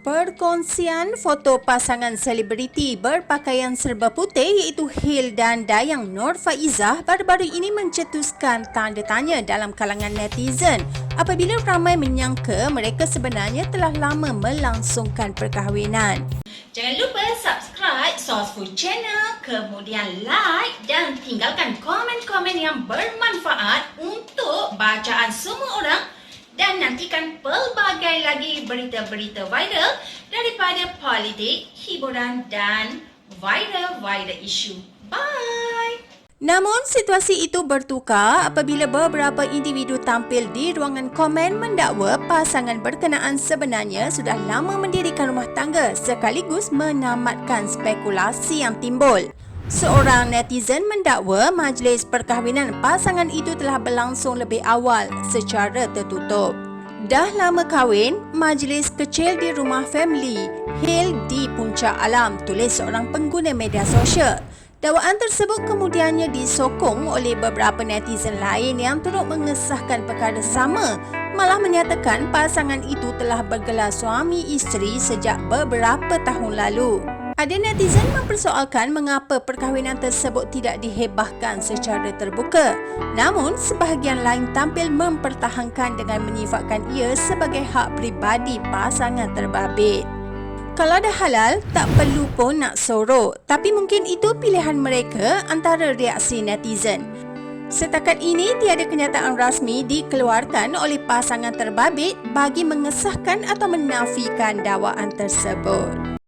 Perkongsian foto pasangan selebriti berpakaian serba putih iaitu Hil dan Dayang Nur Faizah baru-baru ini mencetuskan tanda tanya dalam kalangan netizen apabila ramai menyangka mereka sebenarnya telah lama melangsungkan perkahwinan. Jangan lupa subscribe Sourceful Channel, kemudian like dan tinggalkan komen-komen yang bermanfaat untuk bacaan semua orang dan nantikan pelbagai lagi berita-berita viral daripada politik, hiburan dan viral isu. Bye! Namun, situasi itu bertukar apabila beberapa individu tampil di ruangan komen mendakwa pasangan berkenaan sebenarnya sudah lama mendirikan rumah tangga sekaligus menamatkan spekulasi yang timbul. Seorang netizen mendakwa majlis perkahwinan pasangan itu telah berlangsung lebih awal secara tertutup. Dah lama kahwin, majlis kecil di rumah family Hil di Puncak Alam, tulis seorang pengguna media sosial. Dakwaan tersebut kemudiannya disokong oleh beberapa netizen lain yang turut mengesahkan perkara sama, malah menyatakan pasangan itu telah bergelar suami isteri sejak beberapa tahun lalu. Ada netizen mempersoalkan mengapa perkahwinan tersebut tidak dihebahkan secara terbuka. Namun, sebahagian lain tampil mempertahankan dengan menyifatkan ia sebagai hak peribadi pasangan terbabit. Kalau dah halal, tak perlu pun nak sorok. Tapi mungkin itu pilihan mereka antara reaksi netizen. Setakat ini, tiada kenyataan rasmi dikeluarkan oleh pasangan terbabit bagi mengesahkan atau menafikan dakwaan tersebut.